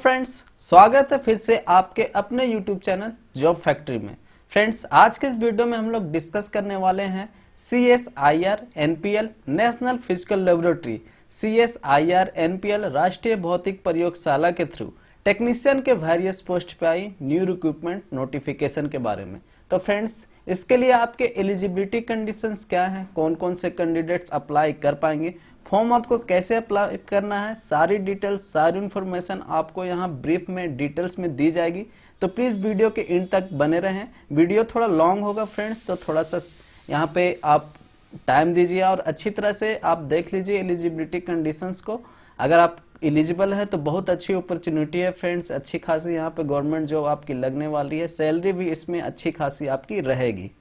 Friends, स्वागत है फिर से आपके अपने YouTube चैनल जॉब फैक्ट्री में। फ्रेंड्स, आज के इस वीडियो में हम लोग डिस्कस करने वाले हैं CSIR NPL national physical laboratory CSIR NPL राष्ट्रीय भौतिक प्रयोगशाला के थ्रू टेक्नीशियन के वेरियस पोस्ट पे आई न्यू रिक्रूटमेंट नोटिफिकेशन के बारे में। तो फ्रेंड्स, इसके लिए आपके एलिजिबिलिटी कंडीशंस क्या हैं, कौन कौन से कैंडिडेट्स अप्लाई कर पाएंगे, फॉर्म आपको कैसे अप्लाई करना है, सारी डिटेल्स सारी इन्फॉर्मेशन आपको यहाँ ब्रीफ में डिटेल्स में दी जाएगी। तो प्लीज वीडियो के एंड तक बने रहें। वीडियो थोड़ा लॉन्ग होगा फ्रेंड्स, तो थोड़ा सा यहाँ पे आप टाइम दीजिए और अच्छी तरह से आप देख लीजिए एलिजिबिलिटी कंडीशंस को। अगर आप एलिजिबल है तो बहुत अच्छी अपॉर्चुनिटी है फ्रेंड्स, अच्छी खासी यहाँ पे गवर्नमेंट जॉब आपकी लगने वाली है, सैलरी भी इसमें अच्छी खासी आपकी रहेगी।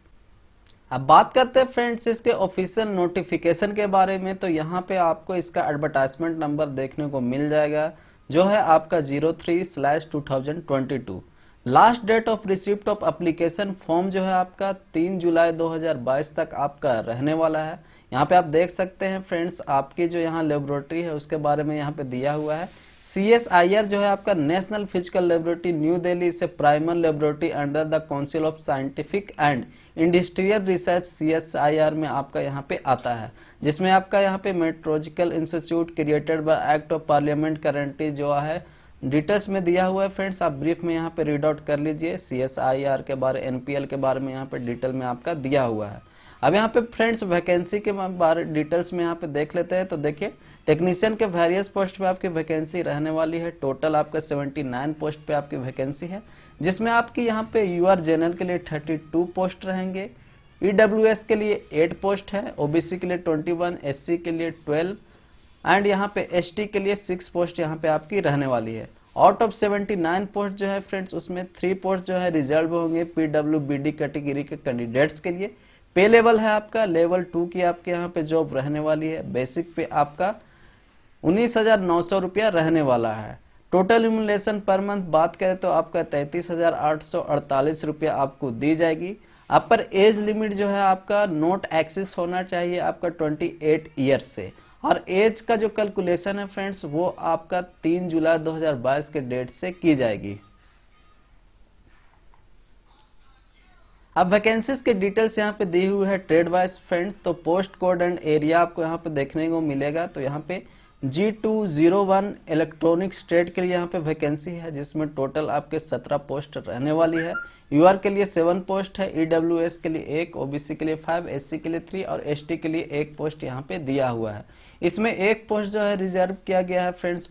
अब बात करते हैं फ्रेंड्स इसके ऑफिशियल नोटिफिकेशन के बारे में। तो यहाँ पे आपको इसका एडवर्टाइजमेंट नंबर देखने को मिल जाएगा, जो है आपका 03/2022। Last date of receipt of application form जो है आपका 3 जुलाई 2022 तक आपका रहने वाला है। यहाँ पे आप देख सकते हैं फ्रेंड्स, आपकी जो यहाँ लेबोरेटरी है उसके बारे में यहाँ पे दिया हुआ है। CSIR जो है आपका national physical laboratory new Delhi से primary laboratory under the council of scientific and industrial research CSIR में आपका यहाँ पे आता है, जिसमें आपका यहाँ पे metrological institute created by act of parliament currently जो है डिटेल्स में दिया हुआ है। फ्रेंड्स, आप ब्रीफ में यहाँ पे रीड आउट कर लीजिए, CSIR के बारे NPL के बारे में यहाँ पे डिटेल में आपका दिया हुआ है। अब यहाँ पे फ्रेंड्स वैकेंसी के बारे डिटेल्स में यहाँ पे देख लेते हैं। तो देखिए, टेक्नीशियन के वेरियस पोस्ट पे आपकी वैकेंसी रहने वाली है। टोटल आपका 79 पोस्ट पे आपकी वैकेंसी है, जिसमें आपकी यहाँ पे UR जनरल के लिए 32 पोस्ट रहेंगे, EWS के लिए 8 पोस्ट है, OBC के लिए 21, SC के लिए 12 एंड यहाँ पे ST के लिए 6 पोस्ट यहाँ पे आपकी रहने वाली है। आउट ऑफ 79 पोस्ट जो है फ्रेंड्स, उसमें 3 पोस्ट जो है रिजर्व होंगे PWBD कैटेगरी के कैंडिडेट्स के लिए। पे लेवल है आपका लेवल 2 की आपके यहाँ पे जॉब रहने वाली है। बेसिक पे आपका 19,900 रुपया रहने वाला है। टोटल इम्यूलेशन पर मंथ बात करें तो आपका 33,848 रुपया आपको दी जाएगी। आप पर एज लिमिट जो है आपका नोट एक्सिस होना चाहिए आपका 28 ईयर्स से, और एज का जो कैलकुलेशन है फ्रेंड्स वो आपका 3 जुलाई 2022 के डेट से की जाएगी। अब वैकेंसीज के डिटेल्स यहाँ पे दी हुई है ट्रेड वाइज फ्रेंड्स। तो पोस्ट कोड एंड एरिया आपको यहाँ पे देखने को मिलेगा। तो यहाँ पे G201 इलेक्ट्रॉनिक्स ट्रेड के लिए यहाँ पे वैकेंसी है, जिसमें टोटल आपके 17 पोस्ट रहने वाली है। UR के लिए 7 पोस्ट है, EWS के लिए 1, OBC के लिए 5, SC के लिए 3 और ST के लिए 1 पोस्ट यहाँ पे दिया हुआ है। इसमें 1 पोस्ट जो है रिजर्व किया गया है फ्रेंड्स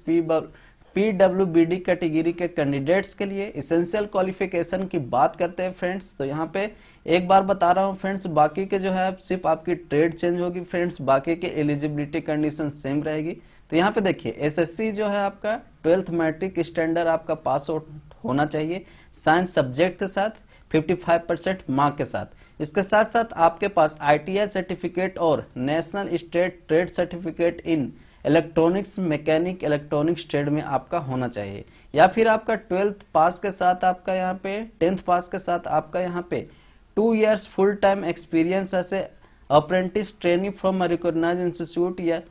PWBD कैटेगरी के कैंडिडेट्स के लिए। इसेंशियल क्वालिफिकेशन की बात करते हैं फ्रेंड्स, तो यहाँ पे एक बार बता रहा हूँ फ्रेंड्स, बाकी के जो है सिर्फ आपकी ट्रेड चेंज होगी फ्रेंड्स, बाकी के एलिजिबिलिटी कंडीशन सेम रहेगी। तो यहाँ पे देखिए, SSC जो है आपका 12th मैट्रिक स्टैंडर्ड आपका पास आउट होना चाहिए साइंस सब्जेक्ट के साथ 55% मार्क के साथ। इसके साथ साथ आपके पास ITI सर्टिफिकेट और national state trade certificate in electronics mechanic electronics trade में आपका होना चाहिए, या फिर आपका 12th पास के साथ आपका यहाँ पे 10th पास के साथ आपका यहाँ पे 2 years फुल टाइम एक्सपीरियंस ऐसे apprentice training from recognised institute या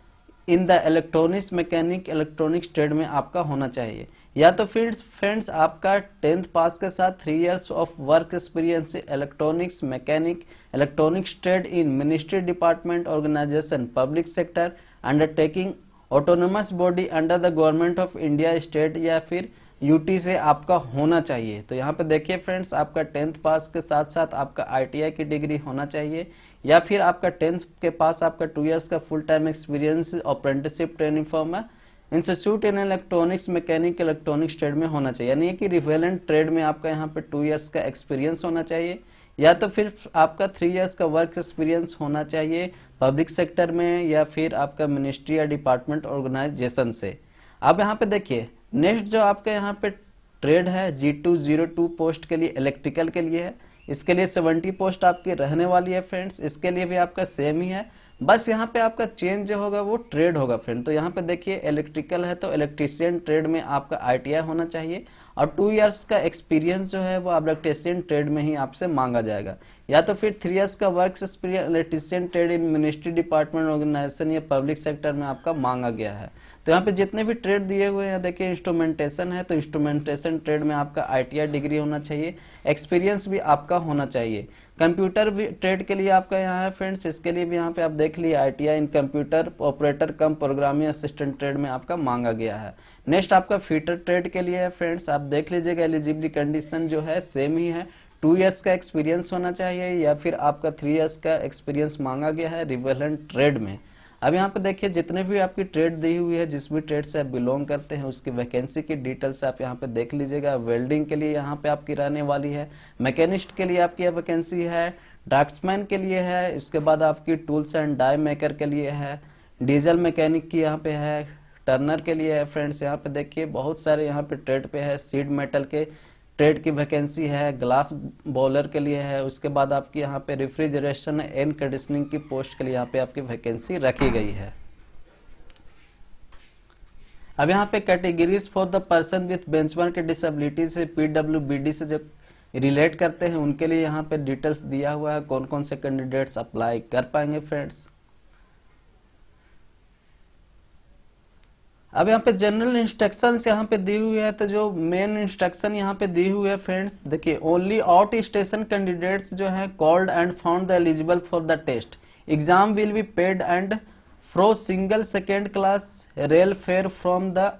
in the electronics mechanic electronics trade में आपका होना चाहिए, या तो फिर फ्रेंड्स आपका 10th पास के साथ 3 years of work experience electronics mechanic electronics trade in ministry department organisation public sector undertaking autonomous body under the government of India state या फिर UT से आपका होना चाहिए। तो यहाँ पे देखिए फ्रेंड्स, आपका 10th पास के साथ साथ आपका ITI की डिग्री होना चाहिए, या फिर आपका 10th के पास आपका 2 years का full time experience apprenticeship training form है institute in electronics mechanic electronics trade में होना चाहिए, यानी कि रिवेलेंट ट्रेड में आपका यहाँ पे 2 years का एक्सपीरियंस होना चाहिए, या तो फिर आपका 3 years का वर्क एक्सपीरियंस होना चाहिए पब्लिक सेक्टर में, या फिर आपका मिनिस्ट्री या डिपार्टमेंट ऑर्गेनाइजेशन से। अब यहाँ पे देखिए, नेक्स्ट जो आपका यहाँ पे ट्रेड है G202 पोस्ट के लिए इलेक्ट्रिकल के लिए है। इसके लिए 70 पोस्ट आपकी रहने वाली है फ्रेंड्स। इसके लिए भी आपका सेम ही है, बस यहाँ पे आपका चेंज जो होगा वो ट्रेड होगा फ्रेंड। तो यहाँ पे देखिए, इलेक्ट्रिकल है तो इलेक्ट्रीशियन ट्रेड में आपका ITI होना चाहिए, और 2 years का एक्सपीरियंस जो है वो इलेक्ट्रीशियन ट्रेड में ही आपसे मांगा जाएगा, या तो फिर 3 years का work experience electrician trade in ministry department organisation या पब्लिक सेक्टर में आपका मांगा गया है। तो यहाँ पे जितने भी ट्रेड दिए हुए हैं देखिए, इंस्ट्रूमेंटेशन है तो इंस्ट्रूमेंटेशन ट्रेड में आपका ITI डिग्री होना चाहिए, एक्सपीरियंस भी आपका होना चाहिए। कंप्यूटर भी ट्रेड के लिए आपका यहाँ है फ्रेंड्स, इसके लिए भी यहाँ पे आप देख लिए ITI इन कंप्यूटर ऑपरेटर कम प्रोग्रामिंग असिस्टेंट ट्रेड में आपका मांगा गया है। नेक्स्ट आपका फीटर ट्रेड के लिए है फ्रेंड्स, आप देख लीजिएगा एलिजिबिलिटी कंडीशन जो है सेम ही है, 2 इयर्स का एक्सपीरियंस होना चाहिए या फिर आपका 3 इयर्स का एक्सपीरियंस मांगा गया है रिवेलेंट ट्रेड में। अब यहाँ पे देखिए जितने भी आपकी ट्रेड दी हुई है, जिस भी ट्रेड से आप बिलोंग करते हैं उसकी वैकेंसी की डिटेल्स आप यहाँ पे देख लीजिएगा। वेल्डिंग के लिए यहाँ पे आपकी रहने वाली है, मैकेनिस्ट के लिए आपकी वैकेंसी है, ड्राफ्ट्समैन के लिए है, इसके बाद आपकी टूल्स एंड डाई मेकर के लिए है, डीजल मैकेनिक की यहाँ पे है, टर्नर के लिए है फ्रेंड्स। यहाँ पे देखिए बहुत सारे यहाँ पे ट्रेड पे है, सीड मेटल के ट्रेड की वैकेंसी है, ग्लास बॉलर के लिए है, उसके बाद आपकी यहाँ पे रेफ्रिजरेशन एंड कंडीशनिंग की पोस्ट के लिए यहाँ पे आपकी वैकेंसी रखी गई है। अब यहाँ पे categories for the person with benchmark disability से PWBD से जो रिलेट करते हैं उनके लिए यहाँ पे डिटेल्स दिया हुआ है, कौन कौन से कैंडिडेट्स अप्लाई कर पाएंगे फ्रेंड्स। अब यहाँ पे जनरल इंस्ट्रक्शंस यहाँ पे दी हुई है, तो जो मेन इंस्ट्रक्शन यहाँ पे दी हुई है फ्रेंड्स देखिए, ओनली आउट स्टेशन कैंडिडेट्स जो है called and found the eligible for the test, exam will be paid and fro single second class rail fare from the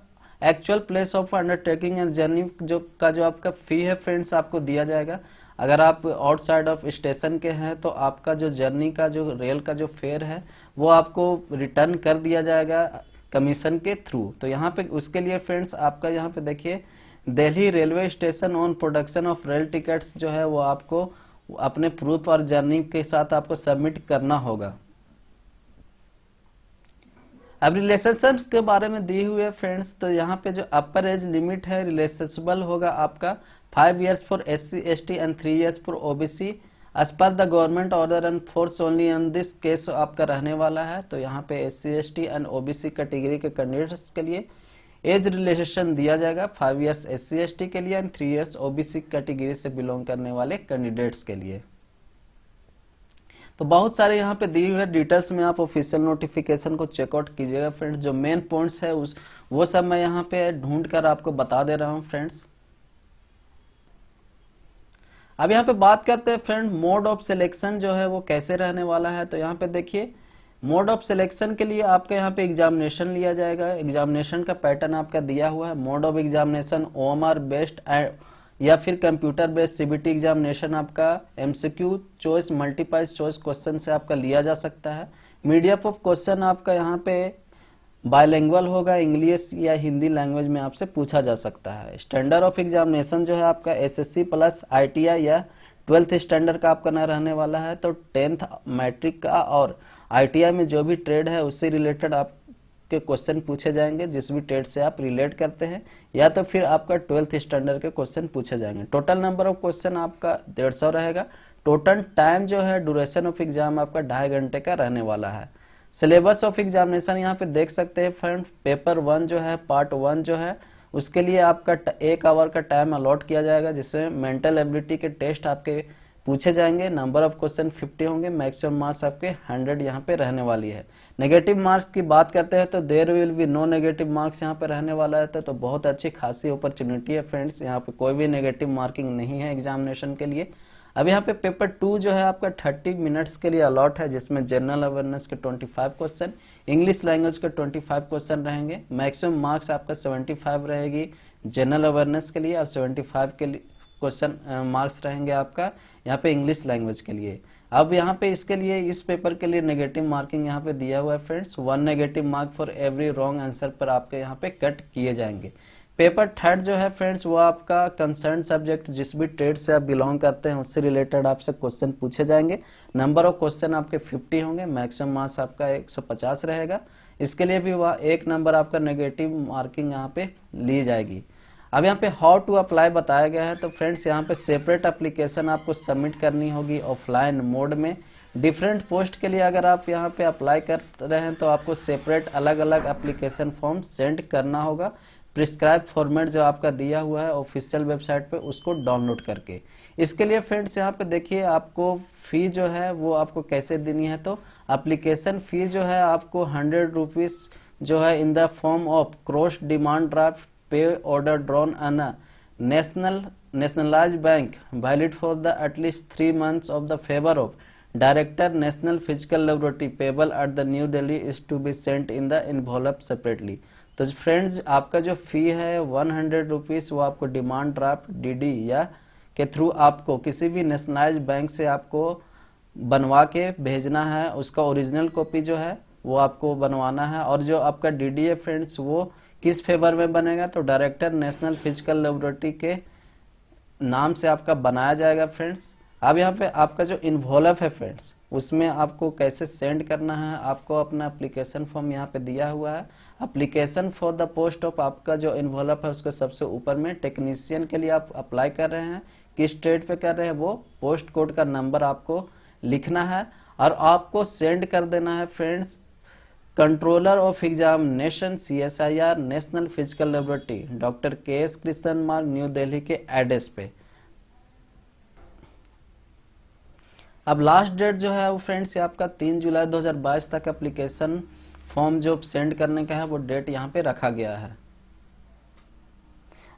actual place of undertaking and journey जो आपका फी है friends आपको दिया जाएगा। अगर आप आउटसाइड ऑफ स्टेशन के हैं तो आपका जो जर्नी का जो रेल का जो फेयर है वो आपको रिटर्न कर दिया जाएगा कमीशन के थ्रू। तो यहाँ पे उसके लिए फ्रेंड्स आपका यहाँ पे देखिए, Delhi railway station on production of rail tickets जो है वो आपको अपने प्रूफ और जर्नी के साथ आपको सबमिट करना होगा। अब रिलेशनशिप के बारे में दी हुई है फ्रेंड्स, तो यहाँ पे जो अपर एज लिमिट है रिलेशनशिबल होगा आपका 5 years for SC ST and 3 years for OBC as per the government order and force only in this case आपका रहने वाला है। तो यहाँ पे SC ST and OBC category के कैंडिडेट्स के लिए एज रिलेशन दिया जाएगा 5 years SC ST के लिए एंड 3 years OBC कैटेगरी से बिलोंग करने वाले कैंडिडेट्स के लिए। तो बहुत सारे यहाँ पे दी हुई है डिटेल्स में, आप ऑफिशियल नोटिफिकेशन को चेकआउट कीजिएगा फ्रेंड्स। जो मेन पॉइंट्स है वो सब मैं यहाँ पे ढूंढ कर आपको बता दे रहा हूँ फ्रेंड्स। अब यहाँ पे बात करते हैं फ्रेंड मोड ऑफ सिलेक्शन जो है वो कैसे रहने वाला है। तो यहाँ पे देखिए मोड ऑफ सिलेक्शन के लिए आपका यहाँ पे एग्जामिनेशन लिया जाएगा, एग्जामिनेशन का पैटर्न आपका दिया हुआ है। Mode of examination OMR based या फिर कंप्यूटर बेस्ड CBT एग्जामिनेशन आपका MCQ choice multiple choice question से आपका लिया जा सकता है। मीडियम ऑफ क्वेश्चन आपका यहाँ पे बायलैंग्वेज होगा, इंग्लिश या हिंदी लैंग्वेज में आपसे पूछा जा सकता है। स्टैंडर्ड ऑफ एग्जामिनेशन जो है आपका SSC प्लस ITI या 12th स्टैंडर्ड का आपका ना रहने वाला है। तो 10th मैट्रिक का और ITI में जो भी ट्रेड है उससे रिलेटेड आपके क्वेश्चन पूछे जाएंगे, जिस भी ट्रेड से आप रिलेट करते हैं, या तो फिर आपका 12th स्टैंडर्ड के क्वेश्चन पूछे जाएंगे। टोटल नंबर ऑफ क्वेश्चन आपका 150 रहेगा। टोटल टाइम जो है ड्यूरेशन ऑफ एग्जाम आपका 2.5 घंटे का रहने वाला है। सिलेबस ऑफ एग्जामिनेशन यहाँ पे देख सकते हैं फ्रेंड, पेपर 1 जो है पार्ट 1 जो है उसके लिए आपका 1 आवर का टाइम अलॉट किया जाएगा, जिसमें मेंटल एबिलिटी के टेस्ट आपके पूछे जाएंगे। नंबर ऑफ क्वेश्चन 50 होंगे, मैक्सिमम मार्क्स आपके 100 यहाँ पे रहने वाली है। नेगेटिव मार्क्स की बात करते हैं तो there will be no negative marks यहाँ पे रहने वाला है। तो बहुत अच्छी खासी अपॉर्चुनिटी है फ्रेंड्स, यहाँ पे कोई भी नेगेटिव मार्किंग नहीं है एग्जामिनेशन के लिए। अब यहाँ पे पेपर 2 जो है आपका 30 मिनट्स के लिए अलॉट है, जिसमें जनरल अवेयरनेस के 25 क्वेश्चन, इंग्लिश लैंग्वेज के 25 क्वेश्चन रहेंगे। मैक्सिमम मार्क्स आपका 75 रहेगी जनरल अवेयरनेस के लिए और 75 के लिए क्वेश्चन मार्क्स रहेंगे आपका यहाँ पे इंग्लिश लैंग्वेज के लिए। अब यहाँ पे इसके लिए इस पेपर के लिए नेगेटिव मार्किंग यहाँ पे दिया हुआ है friends, 1 negative mark for every wrong answer पर आपके यहाँ पे कट किए जाएंगे। पेपर 3 जो है फ्रेंड्स वो आपका कंसर्न सब्जेक्ट जिस भी ट्रेड से आप बिलोंग करते हैं उससे रिलेटेड आपसे क्वेश्चन पूछे जाएंगे। नंबर ऑफ क्वेश्चन आपके 50 होंगे, मैक्सिमम मार्क्स आपका 150 रहेगा। इसके लिए भी वह 1 नंबर आपका नेगेटिव मार्किंग यहाँ पे ली जाएगी। अब यहाँ पे हाउ टू अप्लाई बताया गया है। तो फ्रेंड्स यहाँ पे सेपरेट एप्लीकेशन आपको सबमिट करनी होगी ऑफलाइन मोड में। डिफरेंट पोस्ट के लिए अगर आप यहाँ पे अप्लाई कर रहे हैं तो आपको सेपरेट अलग अलग एप्लीकेशन फॉर्म सेंड करना होगा, प्रिस्क्राइब फॉर्मेट जो आपका दिया हुआ है ऑफिशियल वेबसाइट पे उसको डाउनलोड करके। इसके लिए फ्रेंड्स यहाँ पे देखिए आपको फी जो है वो आपको कैसे देनी है। तो एप्लीकेशन फी जो है आपको 100 रुपीज़ जो है in the form of cross demand draft pay order drawn on a nationalized bank valid for the at least 3 months of the favor of director national physical liability payable at the New Delhi is to be sent in the envelope separately। तो friends आपका जो फी है 100 rupees वो आपको demand draft DD या के through आपको किसी भी नेशनलाइज बैंक से आपको बनवा के भेजना है। उसका ओरिजिनल कॉपी जो है वो आपको बनवाना है। और जो आपका डीडी है फ्रेंड्स वो किस फेवर में बनेगा, तो डायरेक्टर नेशनल फिजिकल लाइबिलिटी के नाम से आपका बनाया जाएगा फ्रेंड्स। अब यहाँ पे आपका जो इन्वॉल्व है फ्रेंड्स उसमें आपको कैसे सेंड करना है, आपको अपना एप्लीकेशन फॉर्म यहाँ पे दिया हुआ है। Application for the post of आपका जो इन्वॉल्व है उसके सबसे ऊपर में टेक्नीशियन के लिए आप अप्लाई कर रहे हैं, किस स्टेट पे कर रहे हैं वो पोस्ट कोड का नंबर आपको लिखना है और आपको सेंड कर देना है friends controller of examination CSIR national physical liability doctor KS Krishnan मार्ग न्यू दिल्ली के एड्रेस पे। अब लास्ट डेट जो है वो फ्रेंड्स आपका 3 जुलाई 2022 तक एप्लीकेशन फॉर्म जो सेंड करने का है वो डेट यहाँ पे रखा गया है।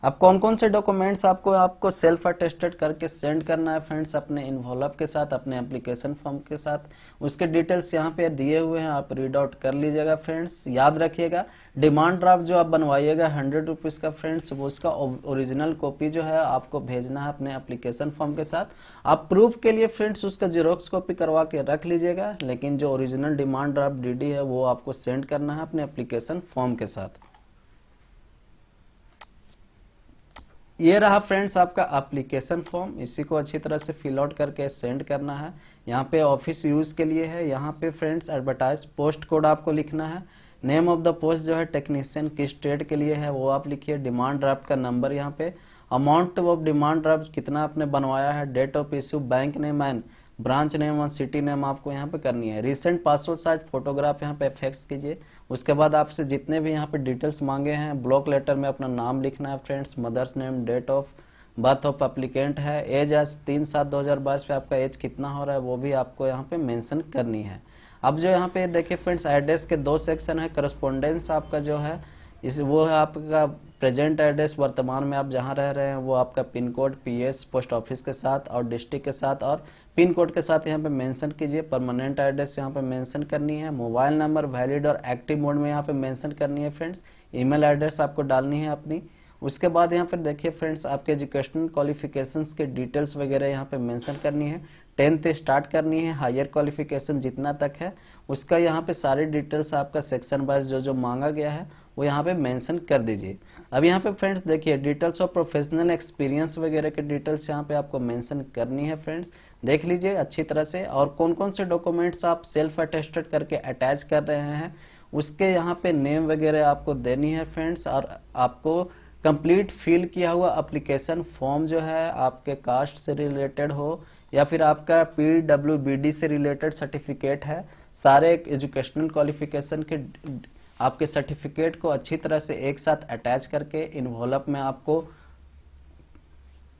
अब कौन कौन से डॉक्यूमेंट्स आपको सेल्फ अटेस्टेड करके सेंड करना है फ्रेंड्स अपने इन्वॉल्व के साथ, अपने एप्लीकेशन फॉर्म के साथ, उसके डिटेल्स यहाँ पे दिए हुए हैं, आप रीड आउट कर लीजिएगा फ्रेंड्स। याद रखिएगा डिमांड ड्राफ्ट जो आप बनवाइएगा 100 रुपीज़ का फ्रेंड्स वो उसका ओरिजिनल कॉपी जो है आपको भेजना है अपने एप्लीकेशन फॉर्म के साथ। आप प्रूफ के लिए फ्रेंड्स उसका जेरोक्स कॉपी करवा के रख लीजिएगा, लेकिन जो ओरिजिनल डिमांड ड्राफ्ट डीडी है वो आपको सेंड करना है अपने एप्लीकेशन फॉर्म के साथ। ये रहा फ्रेंड्स आपका एप्लीकेशन फॉर्म, इसी को अच्छी तरह से फिल आउट करके सेंड करना है। यहाँ पे ऑफिस यूज के लिए है, यहाँ पे फ्रेंड्स एडवर्टाइज पोस्ट कोड आपको लिखना है, नेम ऑफ द पोस्ट जो है टेक्नीशियन किस स्टेट के लिए है वो आप लिखिए, डिमांड ड्राफ्ट का नंबर यहाँ पे, अमाउंट ऑफ डिमांड ड्राफ्ट कितना आपने बनवाया है, date of issue, bank name and branch name और सिटी नेम आपको यहाँ पे करनी है। रिसेंट पासपोर्ट साइज फोटोग्राफ यहाँ पे एफेक्स कीजिए। उसके बाद आपसे जितने भी यहाँ पे डिटेल्स मांगे हैं ब्लॉक लेटर में अपना नाम लिखना है friends, mother's name, date of birth of applicant है, एज आज 3/7/2022 पे आपका एज कितना हो रहा है वो भी आपको यहाँ पे मेंशन करनी है। अब जो यहाँ पे देखिए फ्रेंड्स एड्रेस के 2 सेक्शन है, करस्पॉन्डेंस आपका जो है इस वो है आपका प्रेजेंट एड्रेस, वर्तमान में आप जहाँ रह रहे हैं वो आपका pin code PS post office के साथ और डिस्ट्रिक्ट के साथ और पिन कोड के साथ यहाँ पे मेंशन कीजिए। परमानेंट एड्रेस यहाँ पे मेंशन करनी है, मोबाइल नंबर वैलिड और एक्टिव मोड में यहाँ पे मेंशन करनी है फ्रेंड्स, ईमेल एड्रेस आपको डालनी है अपनी। उसके बाद यहाँ पर देखिए फ्रेंड्स आपके एजुकेशनल क्वालिफिकेशंस के डिटेल्स वगैरह यहाँ पे मेंशन करनी है, 10th स्टार्ट करनी है, हायर क्वालिफिकेशन जितना तक है उसका यहाँ पे सारी डिटेल्स आपका सेक्शन वाइज जो मांगा गया है वो यहाँ पे मेंशन कर दीजिए। अब यहाँ पे फ्रेंड्स देखिए डिटेल्स ऑफ प्रोफेशनल एक्सपीरियंस वगैरह के डिटेल्स यहाँ पे आपको मेंशन करनी है फ्रेंड्स, देख लीजिए अच्छी तरह से। और कौन कौन से डॉक्यूमेंट्स आप सेल्फ अटेस्टेड करके अटैच कर रहे हैं उसके यहाँ पे नेम वगैरह आपको देनी है फ्रेंड्स। और आपको कंप्लीट फिल किया हुआ एप्लीकेशन फॉर्म जो है आपके कास्ट से रिलेटेड हो या फिर आपका PWBD से रिलेटेड सर्टिफिकेट है, सारे एजुकेशनल क्वालिफिकेशन के आपके सर्टिफिकेट को अच्छी तरह से एक साथ अटैच करके इन्वॉल्व में आपको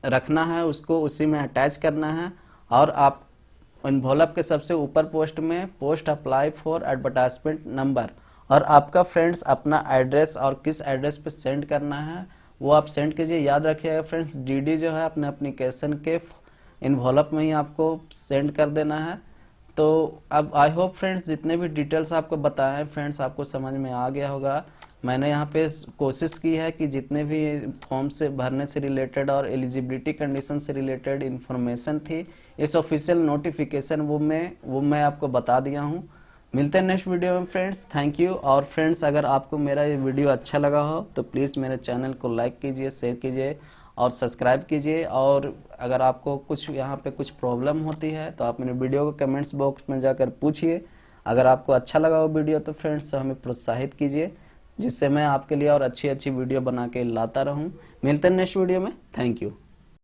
रखना है, उसको उसी में अटैच करना है। और आप इन्वॉल्व के सबसे ऊपर पोस्ट में post apply for advertisement number और आपका फ्रेंड्स अपना एड्रेस और किस एड्रेस पे सेंड करना है वो आप सेंड कीजिए। याद रखिएगा फ्रेंड्स डीडी जो है अपने एप्लीकेशन के इन्वॉल्व में ही आपको सेंड कर देना है। तो अब आई होप फ्रेंड्स जितने भी डिटेल्स आपको बताए हैं फ्रेंड्स आपको समझ में आ गया होगा। मैंने यहाँ पे कोशिश की है कि जितने भी फॉर्म से भरने से रिलेटेड और एलिजिबिलिटी कंडीशन से रिलेटेड इंफॉर्मेशन थी इस ऑफिशियल नोटिफिकेशन वो मैं आपको बता दिया हूँ। मिलते हैं नेक्स्ट वीडियो में फ्रेंड्स, थैंक यू। और फ्रेंड्स अगर आपको मेरा ये वीडियो अच्छा लगा हो तो प्लीज़ मेरे चैनल को लाइक कीजिए, शेयर कीजिए और सब्सक्राइब कीजिए। और अगर आपको कुछ यहाँ पे कुछ प्रॉब्लम होती है तो आप मेरे वीडियो को कमेंट्स बॉक्स में जाकर पूछिए। अगर आपको अच्छा लगा वो वीडियो तो फ्रेंड्स तो हमें प्रोत्साहित कीजिए जिससे मैं आपके लिए और अच्छी वीडियो बना के लाता रहूँ। मिलते हैं नेक्स्ट वीडियो में, थैंक यू।